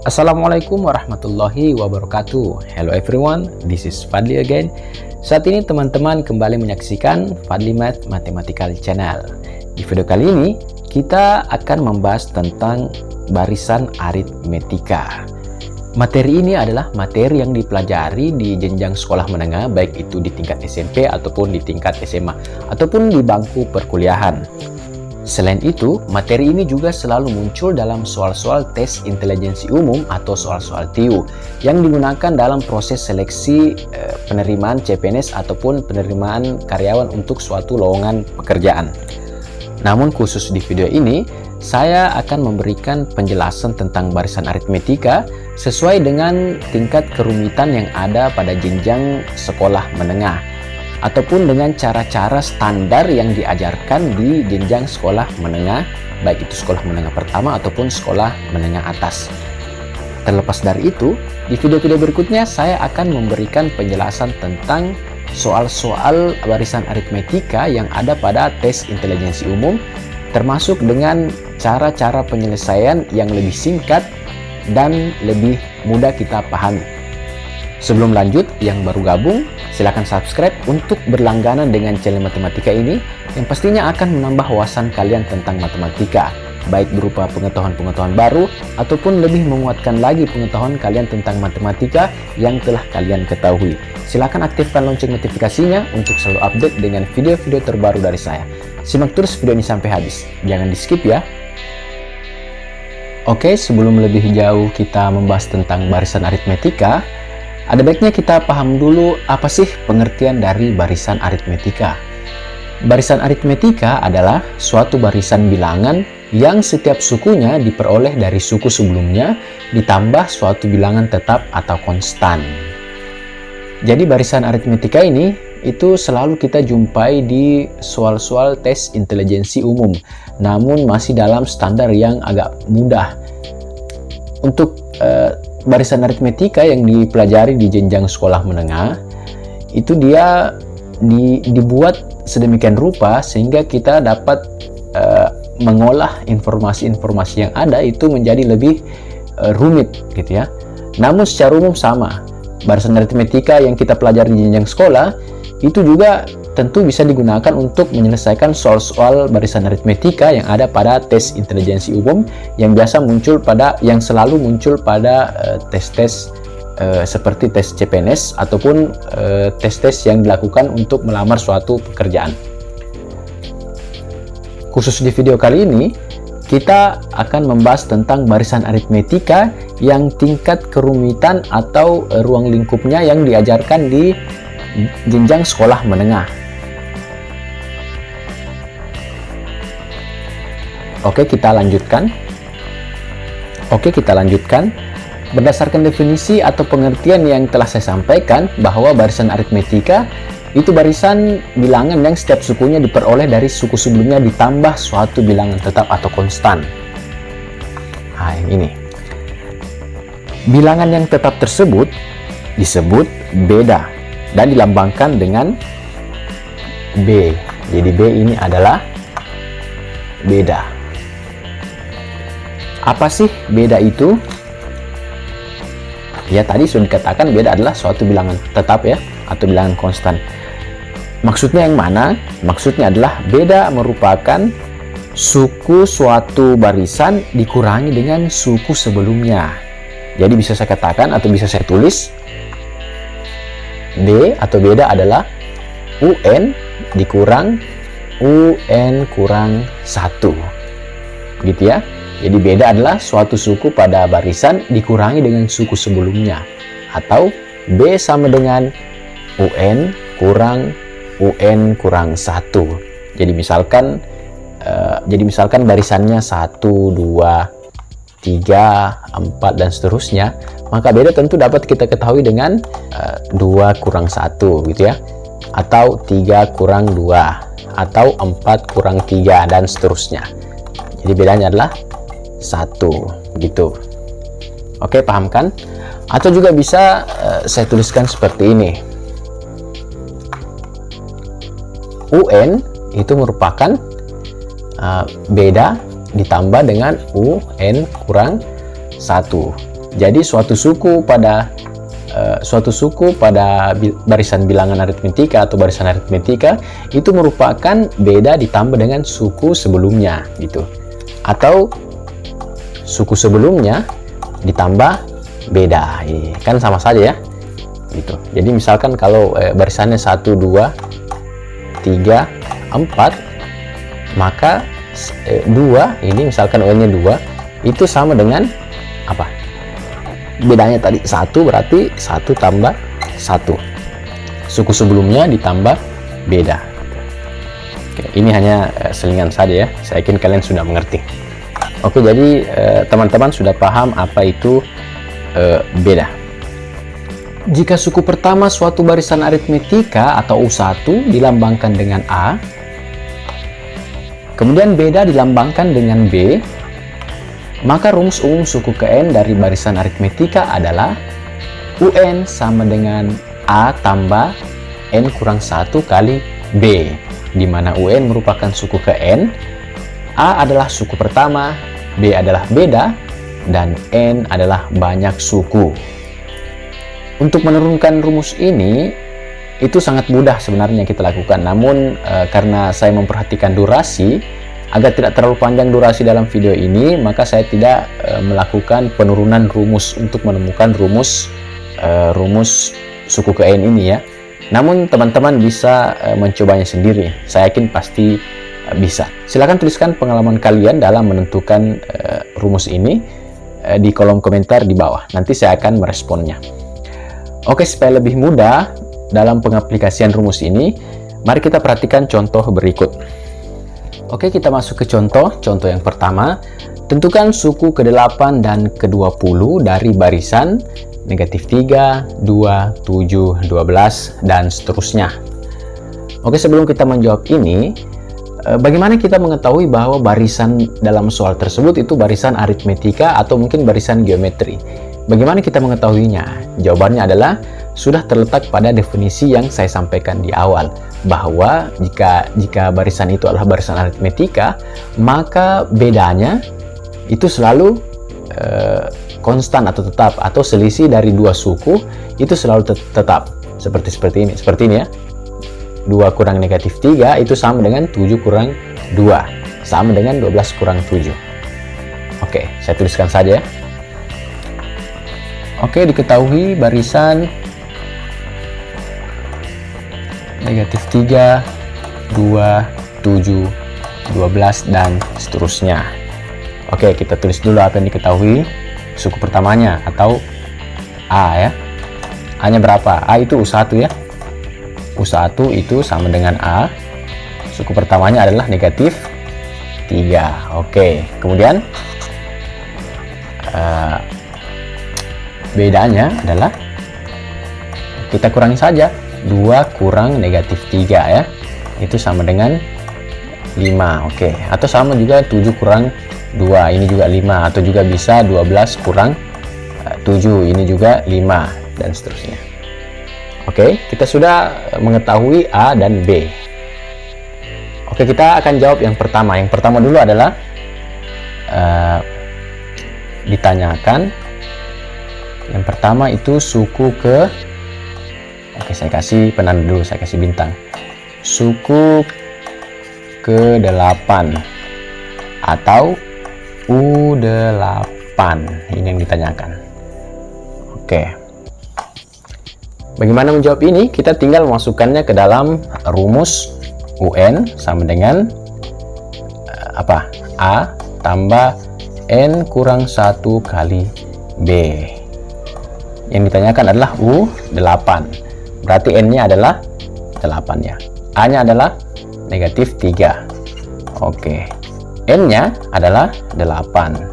Assalamualaikum warahmatullahi wabarakatuh. Hello everyone, this is Fadli again. Saat ini teman-teman kembali menyaksikan Fadli Math Mathematical Channel. Di video kali ini kita akan membahas tentang barisan aritmetika. Materi ini adalah materi yang dipelajari di jenjang sekolah menengah, baik itu di tingkat SMP ataupun di tingkat SMA ataupun di bangku perkuliahan. Selain itu, materi ini juga selalu muncul dalam soal-soal tes intelijensi umum atau soal-soal TIU yang digunakan dalam proses seleksi penerimaan CPNS ataupun penerimaan karyawan untuk suatu lowongan pekerjaan. Namun khusus di video ini, saya akan memberikan penjelasan tentang barisan aritmetika sesuai dengan tingkat kerumitan yang ada pada jenjang sekolah menengah, ataupun dengan cara-cara standar yang diajarkan di jenjang sekolah menengah, baik itu sekolah menengah pertama ataupun sekolah menengah atas. Terlepas dari itu, di video-video berikutnya saya akan memberikan penjelasan tentang soal-soal barisan aritmetika yang ada pada tes intelijensi umum, termasuk dengan cara-cara penyelesaian yang lebih singkat dan lebih mudah kita pahami. Sebelum lanjut, yang baru gabung, silakan subscribe untuk berlangganan dengan channel matematika ini yang pastinya akan menambah wawasan kalian tentang matematika, baik berupa pengetahuan-pengetahuan baru ataupun lebih menguatkan lagi pengetahuan kalian tentang matematika yang telah kalian ketahui. Silakan aktifkan lonceng notifikasinya untuk selalu update dengan video-video terbaru dari saya. Simak terus video ini sampai habis, jangan di skip ya. Oke, sebelum lebih jauh kita membahas tentang barisan aritmetika, ada baiknya kita paham dulu apa sih pengertian dari barisan aritmetika. Barisan aritmetika adalah suatu barisan bilangan yang setiap sukunya diperoleh dari suku sebelumnya ditambah suatu bilangan tetap atau konstan. Jadi barisan aritmetika ini itu selalu kita jumpai di soal-soal tes intelijensi umum, namun masih dalam standar yang agak mudah. Untuk barisan aritmetika yang dipelajari di jenjang sekolah menengah itu dia dibuat sedemikian rupa sehingga kita dapat mengolah informasi-informasi yang ada itu menjadi lebih rumit gitu ya. Namun secara umum sama, barisan aritmetika yang kita pelajari di jenjang sekolah itu juga tentu bisa digunakan untuk menyelesaikan soal-soal barisan aritmetika yang ada pada tes intelijensi umum yang selalu muncul pada tes-tes seperti tes CPNS ataupun tes-tes yang dilakukan untuk melamar suatu pekerjaan. Khusus di video kali ini, kita akan membahas tentang barisan aritmetika yang tingkat kerumitan atau ruang lingkupnya yang diajarkan di jenjang sekolah menengah. Oke, kita lanjutkan. Berdasarkan definisi atau pengertian yang telah saya sampaikan, bahwa barisan aritmetika itu barisan bilangan yang setiap sukunya diperoleh dari suku sebelumnya ditambah suatu bilangan tetap atau konstan. Nah, yang ini. Bilangan yang tetap tersebut disebut beda dan dilambangkan dengan B. Jadi B ini adalah beda. Apa sih beda itu? Ya, tadi sudah dikatakan beda adalah suatu bilangan tetap ya, atau bilangan konstan. Maksudnya yang mana? Maksudnya adalah beda merupakan suku suatu barisan dikurangi dengan suku sebelumnya. Jadi bisa saya katakan atau bisa saya tulis B atau beda adalah UN dikurang UN kurang 1. Gitu ya. Jadi beda adalah suatu suku pada barisan dikurangi dengan suku sebelumnya. Atau B sama dengan UN kurang 1. Jadi misalkan barisannya 1, 2, 3, 4 dan seterusnya, maka beda tentu dapat kita ketahui dengan 2 kurang 1 gitu ya, atau 3 kurang 2, atau 4 kurang 3 dan seterusnya. Jadi bedanya adalah 1 gitu. Oke, paham kan? Atau juga bisa saya tuliskan seperti ini. UN itu merupakan beda ditambah dengan UN kurang 1. Jadi suatu suku pada barisan bilangan aritmetika atau barisan aritmetika itu merupakan beda ditambah dengan suku sebelumnya gitu, atau suku sebelumnya ditambah beda, kan sama saja ya gitu. Jadi misalkan kalau barisannya 1 2 3 4, maka 2 ini misalkan UN-nya 2 itu sama dengan apa? Bedanya tadi 1, berarti 1 tambah 1. Suku sebelumnya ditambah beda. Oke, ini hanya selingan saja ya. Saya yakin kalian sudah mengerti. Oke, jadi teman-teman sudah paham apa itu beda. Jika suku pertama suatu barisan aritmetika atau U1 dilambangkan dengan A, kemudian beda dilambangkan dengan B, maka rumus umum suku ke N dari barisan aritmetika adalah UN sama dengan A tambah N kurang 1 kali B, di mana UN merupakan suku ke N, A adalah suku pertama, B adalah beda, dan N adalah banyak suku. Untuk menurunkan rumus ini, itu sangat mudah sebenarnya kita lakukan. Namun karena saya memperhatikan durasi, agar tidak terlalu panjang durasi dalam video ini, maka saya tidak melakukan penurunan rumus untuk menemukan rumus suku ke N ini ya. Namun teman-teman bisa mencobanya sendiri. Saya yakin pasti bisa. Silahkan tuliskan pengalaman kalian dalam menentukan rumus ini di kolom komentar di bawah. Nanti saya akan meresponnya. Oke, supaya lebih mudah dalam pengaplikasian rumus ini, mari kita perhatikan contoh berikut. Oke, kita masuk ke contoh yang pertama. Tentukan suku ke-8 dan ke-20 dari barisan -3, 2, 7, 12, dan seterusnya. Oke, sebelum kita menjawab ini, bagaimana kita mengetahui bahwa barisan dalam soal tersebut itu barisan aritmetika atau mungkin barisan geometri? Bagaimana kita mengetahuinya? Jawabannya adalah sudah terletak pada definisi yang saya sampaikan di awal, bahwa jika barisan itu adalah barisan aritmetika, maka bedanya itu selalu konstan atau tetap, atau selisih dari dua suku itu selalu tetap, seperti ini ya. 2 kurang -3 itu sama dengan 7 kurang 2, sama dengan 12 kurang 7. Oke, saya tuliskan saja. Oke, diketahui barisan -3, 2, 7, 12, dan seterusnya. Oke, kita tulis dulu apa yang diketahui. Suku pertamanya atau A ya. A-nya berapa? A itu U1 ya. U1 itu sama dengan A. Suku pertamanya adalah -3. Oke, kemudian bedanya adalah kita kurangi saja. 2 kurang -3 ya, itu sama dengan 5. Oke, atau sama juga 7 kurang 2, ini juga 5, atau juga bisa 12 kurang 7, ini juga 5, dan seterusnya. Oke, kita sudah mengetahui A dan B. Oke, kita akan jawab yang pertama. Yang pertama dulu adalah ditanyakan. Yang pertama itu suku ke, oke, saya kasih penanda dulu, saya kasih bintang. Suku ke-8 atau U8, ini yang ditanyakan. Oke, bagaimana menjawab ini? Kita tinggal memasukkannya ke dalam rumus UN sama dengan apa? A tambah N kurang 1 kali B. Yang ditanyakan adalah U8, berarti N-nya adalah 8 ya. A-nya adalah -3. Oke, N-nya adalah 8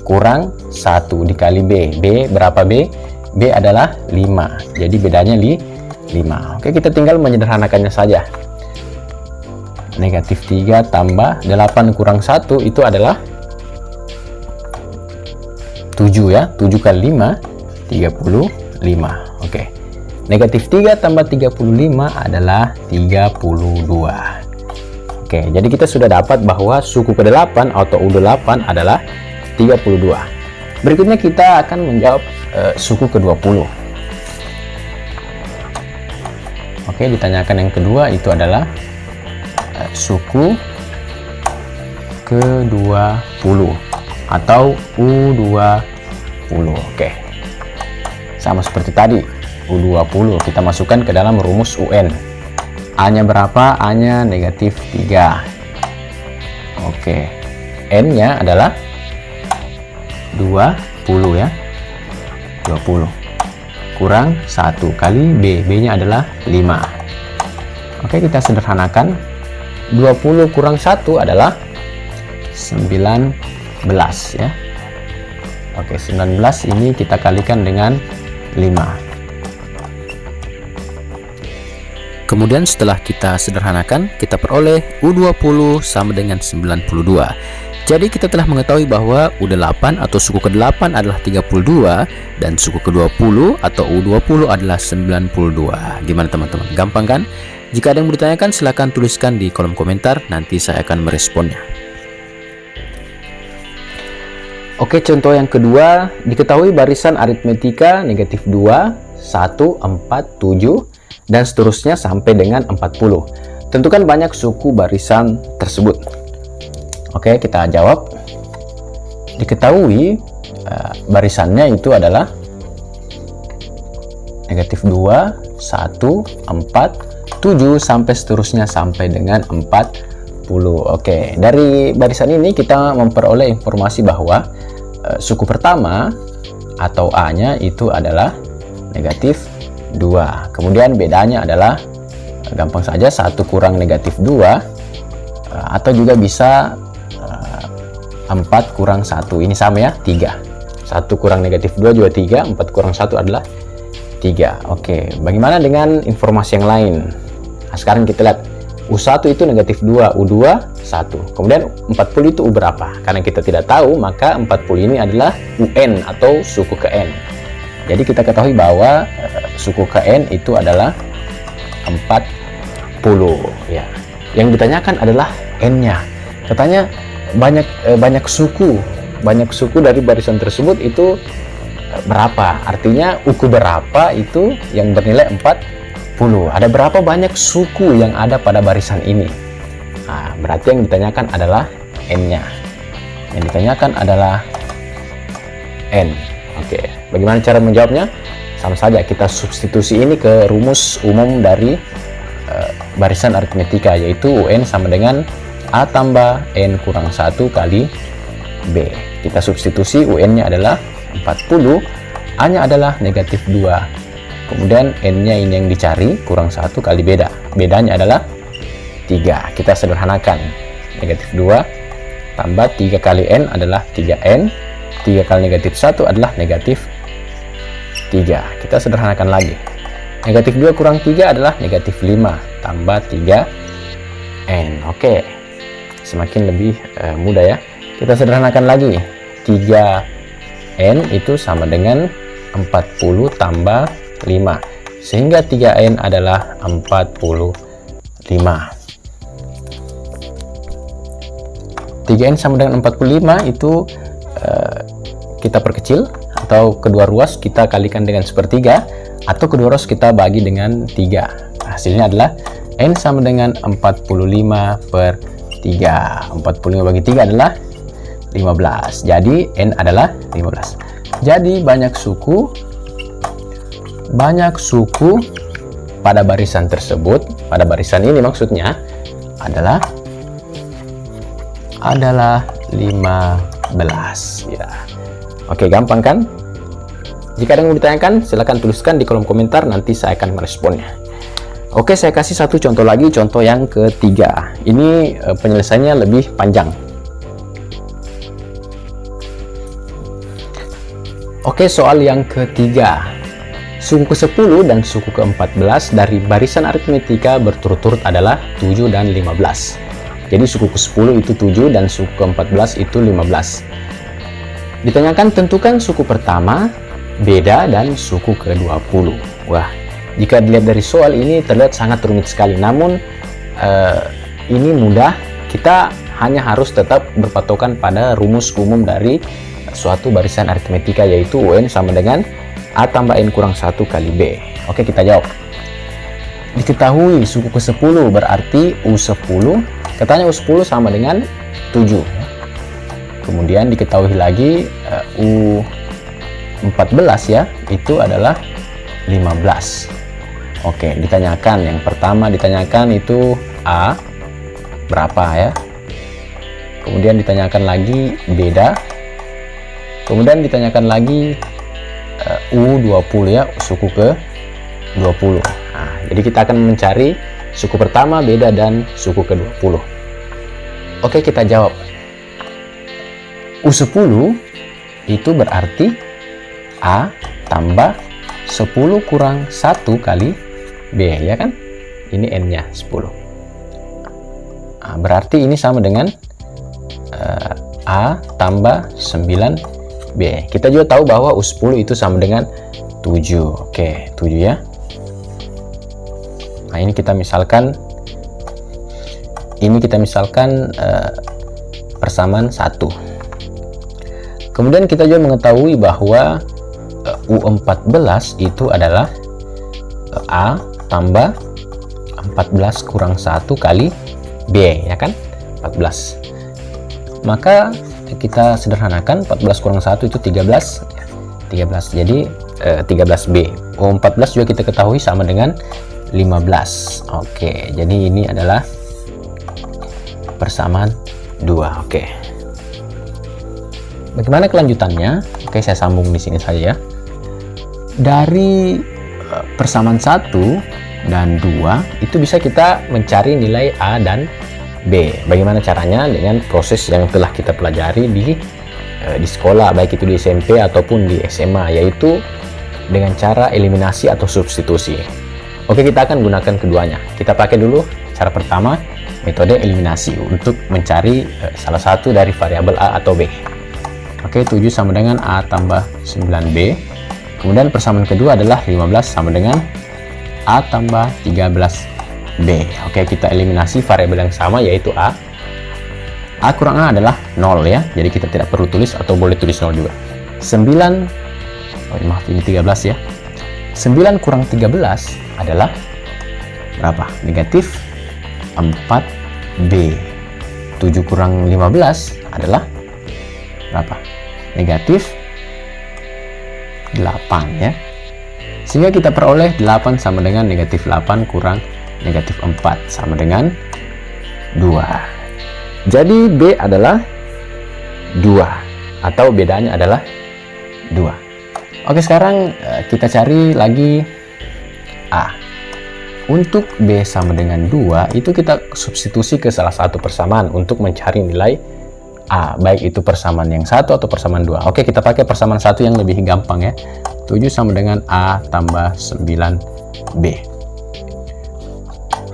kurang 1 dikali B. B berapa B? B adalah 5, jadi bedanya 5. Oke, kita tinggal menyederhanakannya saja. -3 tambah 8 kurang 1 itu adalah 7 ya. 7 kali 5, 35. Oke, -3 tambah 35 adalah 32. Oke, jadi kita sudah dapat bahwa suku ke-8 atau U8 adalah 32. Berikutnya kita akan menjawab suku ke-20. Oke, ditanyakan yang kedua itu adalah suku ke-20 atau U20. Oke, sama seperti tadi, U20 kita masukkan ke dalam rumus UN. A nya berapa? A nya negatif 3. Oke, N nya adalah 20 ya, 20 kurang 1 kali B, B nya adalah 5. Oke, kita sederhanakan. 20 kurang 1 adalah 19 ya. Oke, 19 ini kita kalikan dengan 5. Kemudian setelah kita sederhanakan, kita peroleh U20 sama dengan 92. Jadi kita telah mengetahui bahwa U8 atau suku ke-8 adalah 32 dan suku ke-20 atau U20 adalah 92. Gimana teman-teman? Gampang kan? Jika ada yang bertanyakan, silahkan tuliskan di kolom komentar, nanti saya akan meresponnya. Oke, contoh yang kedua, diketahui barisan aritmetika negatif 2, 1, 4, 7, dan seterusnya sampai dengan 40. Tentukan banyak suku barisan tersebut. Oke, kita jawab. Diketahui barisannya itu adalah negatif 2, 1, 4, 7, sampai seterusnya sampai dengan 40. Oke, dari barisan ini kita memperoleh informasi bahwa suku pertama atau A-nya itu adalah negatif 2. Kemudian bedanya adalah gampang saja 1 kurang negatif 2, atau juga bisa 4 kurang 1. Ini sama ya, 3. 1 kurang negatif 2 juga 3, 4 kurang 1 adalah 3. Oke, bagaimana dengan informasi yang lain? Nah, sekarang kita lihat U1 itu negatif 2, U2 1. Kemudian 40 itu U berapa? Karena kita tidak tahu, maka 40 ini adalah UN atau suku ke N. Jadi kita ketahui bahwa suku ke N itu adalah 40 ya. Yang ditanyakan adalah N-nya. Katanya banyak suku dari barisan tersebut itu berapa? Artinya uku berapa itu yang bernilai 40. Ada berapa banyak suku yang ada pada barisan ini? Nah, berarti yang ditanyakan adalah N-nya. Yang ditanyakan adalah N. Oke, bagaimana cara menjawabnya? Sama saja, kita substitusi ini ke rumus umum dari barisan aritmetika, yaitu UN sama dengan A tambah N kurang 1 kali B. Kita substitusi, UN-nya adalah 40, A-nya adalah negatif 2. Kemudian N-nya ini yang dicari, kurang 1 kali bedanya adalah 3. Kita sederhanakan, negatif 2 tambah 3 kali N adalah 3N, 3 kali negatif 1 adalah negatif 3. Kita sederhanakan lagi, negatif 2 kurang 3 adalah negatif 5 tambah 3N. Oke, semakin lebih mudah ya. Kita sederhanakan lagi, 3N itu sama dengan 40 tambah 5, sehingga 3N adalah 45. 3N sama dengan 45 itu kita perkecil, atau kedua ruas kita kalikan dengan sepertiga, atau kedua ruas kita bagi dengan 3. Hasilnya adalah N sama dengan 45 per 3. 45 bagi 3 adalah 15. Jadi N adalah 15. Jadi banyak suku pada barisan tersebut, pada barisan ini maksudnya adalah 15 ya. Oke, gampang kan? Jika ada yang mau ditanyakan, silahkan tuliskan di kolom komentar, nanti saya akan meresponnya. Oke, saya kasih satu contoh lagi, contoh yang ketiga. Ini penyelesaiannya lebih panjang. Oke, soal yang ketiga. Suku ke-10 dan suku ke-14 dari barisan aritmetika berturut-turut adalah 7 dan 15. Jadi suku ke-10 itu 7 dan suku ke-14 itu 15. Ditanyakan tentukan suku pertama, beda, dan suku ke-20. Wah, jika dilihat dari soal ini terlihat sangat rumit sekali. Namun ini mudah, kita hanya harus tetap berpatokan pada rumus umum dari suatu barisan aritmetika, yaitu UN sama dengan A tambah N kurang 1 kali B. Oke, kita jawab. Diketahui suku ke-10 berarti U10. Katanya U10 sama dengan 7. Kemudian diketahui lagi U14 ya, itu adalah 15. Oke, ditanyakan, yang pertama ditanyakan itu A berapa ya. Kemudian ditanyakan lagi beda. Kemudian ditanyakan lagi U20 ya, suku ke-20. Nah, jadi kita akan mencari suku pertama, beda, dan suku ke-20. Oke, kita jawab. U10 itu berarti A tambah 10 kurang 1 kali B, ya kan? Ini N-nya 10. Nah, berarti ini sama dengan A tambah 9B. Kita juga tahu bahwa U10 itu sama dengan 7. Oke, 7 ya. Nah, ini kita misalkan persamaan 1. Kemudian kita juga mengetahui bahwa U14 itu adalah A tambah 14 kurang 1 kali B, ya kan? 14. Maka kita sederhanakan, 14 kurang 1 itu 13. 13. Jadi 13B. U14 juga kita ketahui sama dengan 15. Oke, jadi ini adalah persamaan 2. Oke. Bagaimana kelanjutannya? Oke, saya sambung di sini saja ya. Dari persamaan 1 dan 2 itu bisa kita mencari nilai A dan B. Bagaimana caranya? Dengan proses yang telah kita pelajari di sekolah, baik itu di SMP ataupun di SMA, yaitu dengan cara eliminasi atau substitusi. Oke, kita akan gunakan keduanya. Kita pakai dulu cara pertama, metode eliminasi, untuk mencari salah satu dari variabel A atau B. Oke, 7 sama dengan A tambah 9B. Kemudian persamaan kedua adalah 15 sama dengan A tambah 13B. Oke, kita eliminasi variabel yang sama, yaitu A. A kurang A adalah 0 ya. Jadi kita tidak perlu tulis, atau boleh tulis 0 juga. 9, maaf ini 13 ya. 9 kurang 13 adalah berapa? Negatif 4B. 7 kurang 15 adalah berapa? Negatif 8 ya. Sehingga kita peroleh 8 sama dengan negatif 8 kurang negatif 4 sama dengan 2. Jadi B adalah 2, atau bedanya adalah 2. Oke, sekarang kita cari lagi A. Untuk B sama dengan 2, itu kita substitusi ke salah satu persamaan untuk mencari nilai A, baik itu persamaan yang 1 atau persamaan 2. Oke, kita pakai persamaan 1 yang lebih gampang ya. 7 sama dengan A tambah 9B.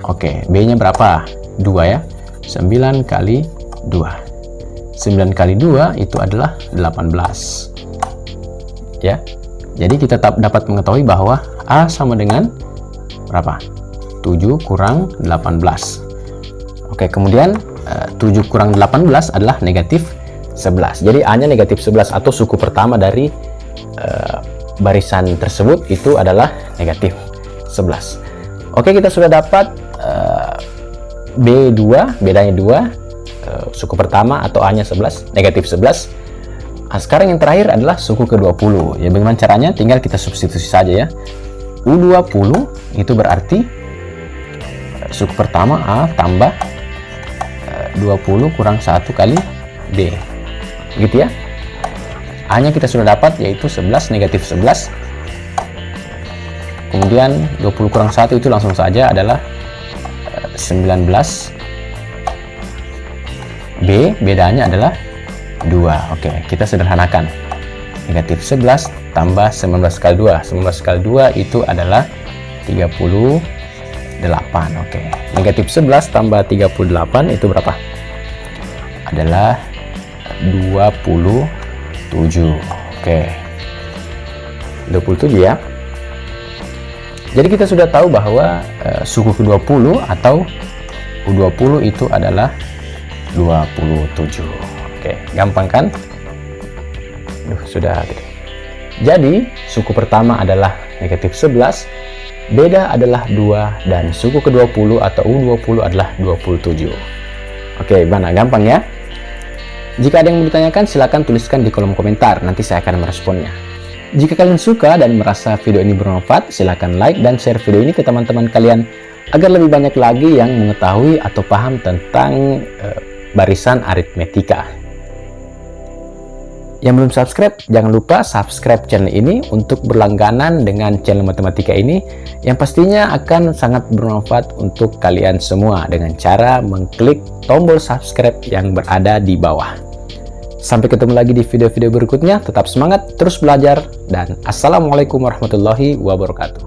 Oke, B-nya berapa? 2 ya. 9 kali 2. 9 kali 2 itu adalah 18. Ya. Jadi kita dapat mengetahui bahwa A sama dengan berapa? 7 kurang 18. Oke, kemudian 7 kurang 18 adalah negatif 11. Jadi A-nya negatif 11, atau suku pertama dari barisan tersebut itu adalah negatif 11. Oke, kita sudah dapat B2, bedanya 2, suku pertama atau A-nya 11, negatif 11. Nah, sekarang yang terakhir adalah suku ke-20. Ya, bagaimana caranya? Tinggal kita substitusi saja ya. U20 itu berarti suku pertama A tambah 20 kurang 1 kali B, gitu ya. A-nya kita sudah dapat, yaitu 11, negatif 11. Kemudian 20 kurang 1 itu langsung saja adalah 19. B, bedanya adalah 2. Oke, kita sederhanakan. Negatif 11 tambah 19 kali 2. 19 kali 2 itu adalah 38. Oke, negatif 11 tambah 38 itu berapa? Adalah 27. Oke, 27 ya. Jadi kita sudah tahu bahwa suku ke-20 atau U20 itu adalah 27. Oke, gampang kan? Sudah. Jadi, suku pertama adalah negatif 11, beda adalah 2, dan suku ke-20 atau U20 adalah 27. Oke, mana? Gampang ya? Jika ada yang mau ditanyakan, silakan tuliskan di kolom komentar, nanti saya akan meresponnya. Jika kalian suka dan merasa video ini bermanfaat, silakan like dan share video ini ke teman-teman kalian, agar lebih banyak lagi yang mengetahui atau paham tentang barisan aritmetika. Yang belum subscribe, jangan lupa subscribe channel ini untuk berlangganan dengan channel matematika ini yang pastinya akan sangat bermanfaat untuk kalian semua dengan cara mengklik tombol subscribe yang berada di bawah. Sampai ketemu lagi di video-video berikutnya, tetap semangat, terus belajar, dan assalamualaikum warahmatullahi wabarakatuh.